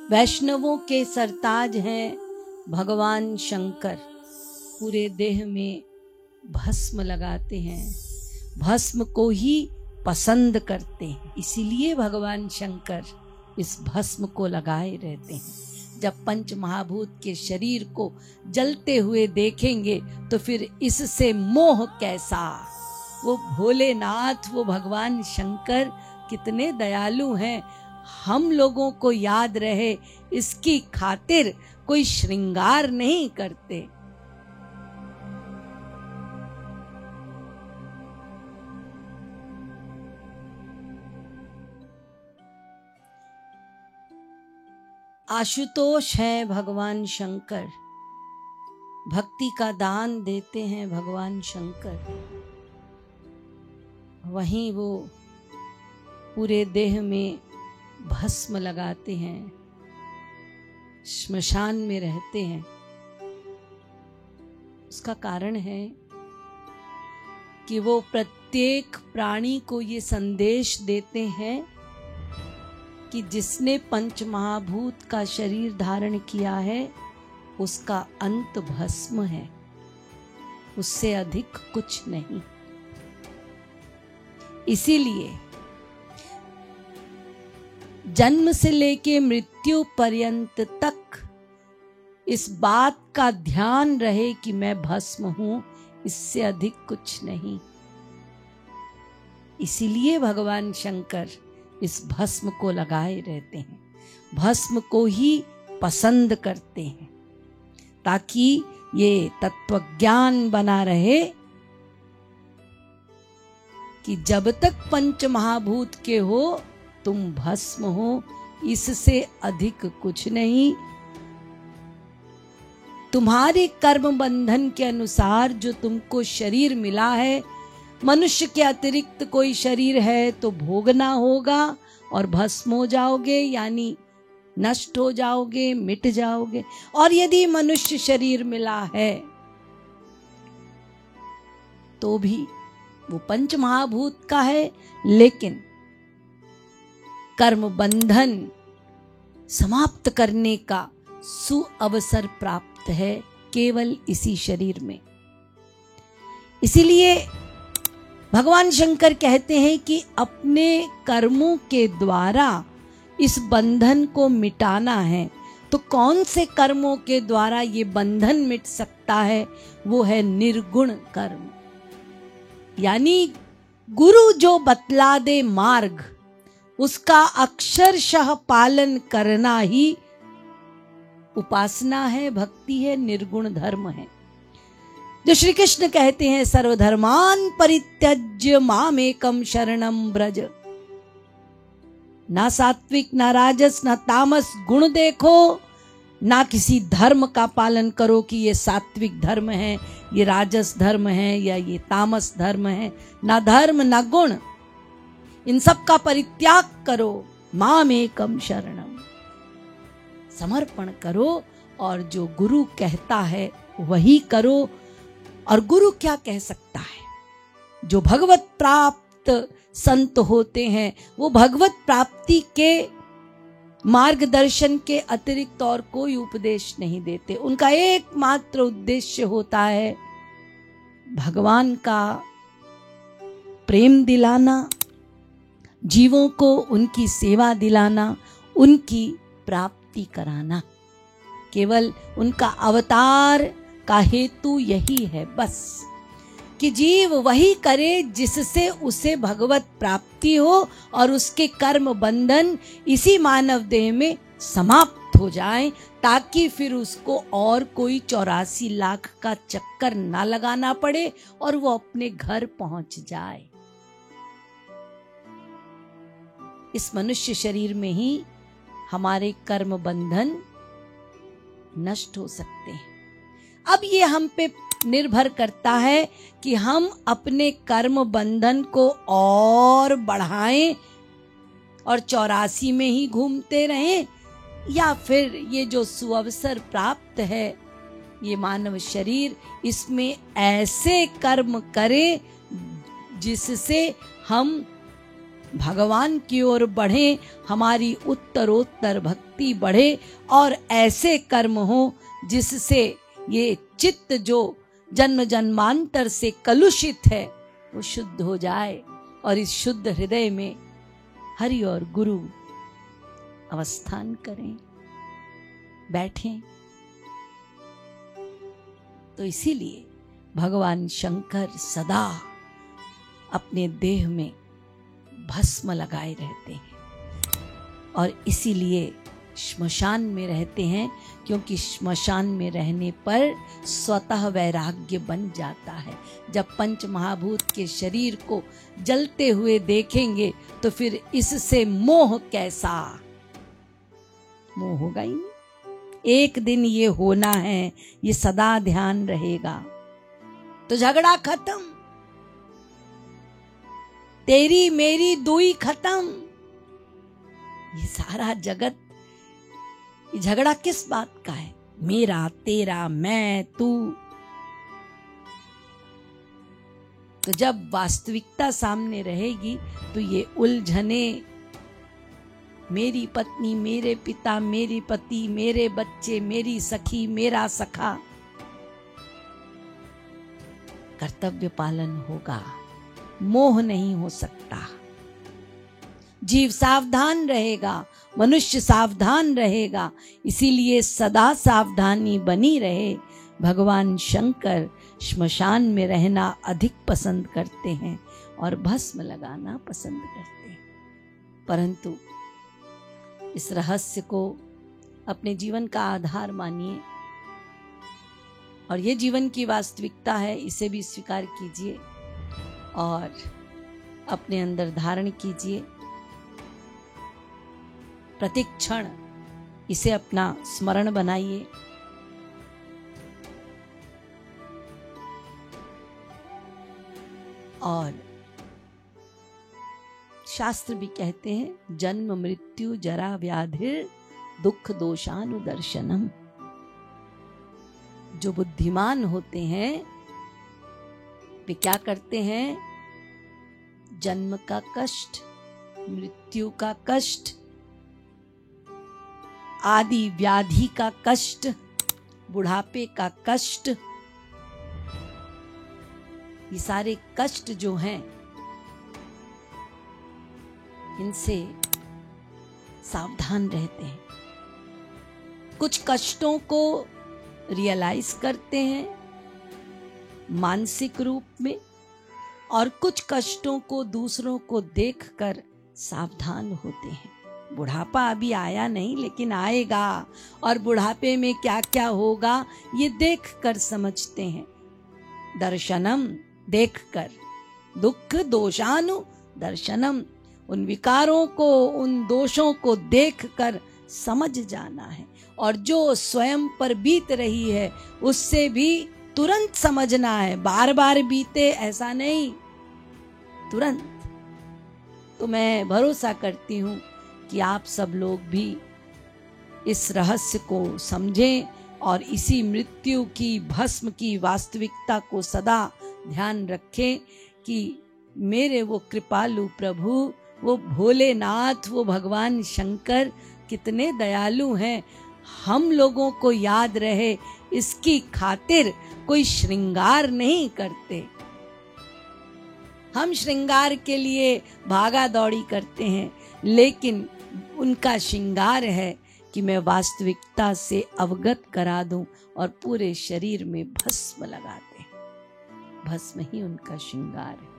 वैष्णवों के सरताज हैं भगवान शंकर। पूरे देह में भस्म लगाते हैं, भस्म को ही पसंद करते हैं, इसीलिए भगवान शंकर इस भस्म को लगाए रहते हैं। जब पंच महाभूत के शरीर को जलते हुए देखेंगे तो फिर इससे मोह कैसा। वो भोलेनाथ, वो भगवान शंकर कितने दयालु हैं। हम लोगों को याद रहे इसकी खातिर कोई श्रृंगार नहीं करते। आशुतोष है भगवान शंकर, भक्ति का दान देते हैं भगवान शंकर। वहीं वो पूरे देह में भस्म लगाते हैं, श्मशान में रहते हैं। उसका कारण है कि वो प्रत्येक प्राणी को ये संदेश देते हैं कि जिसने पंच महाभूत का शरीर धारण किया है उसका अंत भस्म है, उससे अधिक कुछ नहीं। इसीलिए जन्म से लेके मृत्यु पर्यंत तक इस बात का ध्यान रहे कि मैं भस्म हूं, इससे अधिक कुछ नहीं। इसीलिए भगवान शंकर इस भस्म को लगाए रहते हैं, भस्म को ही पसंद करते हैं, ताकि ये तत्वज्ञान बना रहे कि जब तक पंच महाभूत के हो तुम भस्म हो, इससे अधिक कुछ नहीं। तुम्हारे कर्म बंधन के अनुसार जो तुमको शरीर मिला है, मनुष्य के अतिरिक्त कोई शरीर है तो भोगना होगा और भस्म हो जाओगे, यानी नष्ट हो जाओगे, मिट जाओगे। और यदि मनुष्य शरीर मिला है तो भी वो पंच महाभूत का है, लेकिन कर्म बंधन समाप्त करने का सुअवसर प्राप्त है केवल इसी शरीर में। इसीलिए भगवान शंकर कहते हैं कि अपने कर्मों के द्वारा इस बंधन को मिटाना है। तो कौन से कर्मों के द्वारा ये बंधन मिट सकता है? वो है निर्गुण कर्म, यानी गुरु जो बतला दे मार्ग, उसका अक्षरशः पालन करना ही उपासना है, भक्ति है, निर्गुण धर्म है। जो श्री कृष्ण कहते हैं सर्वधर्मान परित्यज्य मामेकम शरणम ब्रज। ना सात्विक, ना राजस, ना तामस गुण देखो, ना किसी धर्म का पालन करो कि ये सात्विक धर्म है, ये राजस धर्म है या ये तामस धर्म है। ना धर्म ना गुण, इन सब का परित्याग करो, मामेकम शरणम, समर्पण करो और जो गुरु कहता है वही करो। और गुरु क्या कह सकता है? जो भगवत प्राप्त संत होते हैं वो भगवत प्राप्ति के मार्गदर्शन के अतिरिक्त और कोई उपदेश नहीं देते। उनका एकमात्र उद्देश्य होता है भगवान का प्रेम दिलाना, जीवों को उनकी सेवा दिलाना, उनकी प्राप्ति कराना। केवल उनका अवतार का हेतु यही है बस, कि जीव वही करे जिससे उसे भगवत प्राप्ति हो और उसके कर्म बंधन इसी मानव देह में समाप्त हो जाए, ताकि फिर उसको और कोई 84 लाख का चक्कर ना लगाना पड़े और वो अपने घर पहुंच जाए। इस मनुष्य शरीर में ही हमारे कर्म बंधन नष्ट हो सकते हैं। अब ये हम पे निर्भर करता है कि हम अपने कर्म बंधन को और बढ़ाएं और 84 में ही घूमते रहें, या फिर ये जो सुअवसर प्राप्त है ये मानव शरीर, इसमें ऐसे कर्म करें जिससे हम भगवान की ओर बढ़े, हमारी उत्तरोत्तर भक्ति बढ़े और ऐसे कर्म हो जिससे ये चित्त जो जन्म जन्मांतर से कलुषित है वो शुद्ध हो जाए और इस शुद्ध हृदय में हरि और गुरु अवस्थान करें, बैठें। तो इसीलिए भगवान शंकर सदा अपने देह में भस्म लगाए रहते हैं और इसीलिए श्मशान में रहते हैं, क्योंकि श्मशान में रहने पर स्वतः वैराग्य बन जाता है। जब पंच महाभूत के शरीर को जलते हुए देखेंगे तो फिर इससे मोह कैसा, मोह होगा ही नहीं। एक दिन ये होना है, ये सदा ध्यान रहेगा। तो झगड़ा खत्म, तेरी मेरी दुई खत्म। ये सारा जगत, ये झगड़ा किस बात का है? मेरा तेरा, मैं तू। तो जब वास्तविकता सामने रहेगी तो ये उलझने, मेरी पत्नी, मेरे पिता, मेरी पति, मेरे बच्चे, मेरी सखी, मेरा सखा, कर्तव्य पालन होगा, मोह नहीं हो सकता। जीव सावधान रहेगा, मनुष्य सावधान रहेगा, इसीलिए सदा सावधानी बनी रहे। भगवान शंकर श्मशान में रहना अधिक पसंद करते हैं और भस्म लगाना पसंद करते हैं। परंतु इस रहस्य को अपने जीवन का आधार मानिए और ये जीवन की वास्तविकता है, इसे भी स्वीकार कीजिए और अपने अंदर धारण कीजिए। प्रत्येक क्षण इसे अपना स्मरण बनाइए। और शास्त्र भी कहते हैं, जन्म मृत्यु जरा व्याधिर दुख दोषानुदर्शनम। जो बुद्धिमान होते हैं वे क्या करते हैं? जन्म का कष्ट, मृत्यु का कष्ट, आदि व्याधि का कष्ट, बुढ़ापे का कष्ट, ये सारे कष्ट जो हैं इनसे सावधान रहते हैं। कुछ कष्टों को रियलाइज करते हैं मानसिक रूप में और कुछ कष्टों को दूसरों को देखकर सावधान होते हैं। बुढ़ापा अभी आया नहीं लेकिन आएगा और बुढ़ापे में क्या क्या होगा ये देखकर समझते हैं। दर्शनम, देखकर, दुख दोषानु दर्शनम, उन विकारों को, उन दोषों को देखकर समझ जाना है और जो स्वयं पर बीत रही है उससे भी तुरंत समझना है। बार बार बीते ऐसा नहीं, तुरंत। तो मैं भरोसा करती हूँ कि आप सब लोग भी इस रहस्य को समझें और इसी मृत्यु की, भस्म की वास्तविकता को सदा ध्यान रखें कि मेरे वो कृपालु प्रभु, वो भोलेनाथ, वो भगवान शंकर कितने दयालु हैं। हम लोगों को याद रहे इसकी खातिर कोई श्रृंगार नहीं करते। हम श्रृंगार के लिए भागा दौड़ी करते हैं, लेकिन उनका श्रृंगार है कि मैं वास्तविकता से अवगत करा दूं और पूरे शरीर में भस्म लगा दें। भस्म ही उनका श्रृंगार है।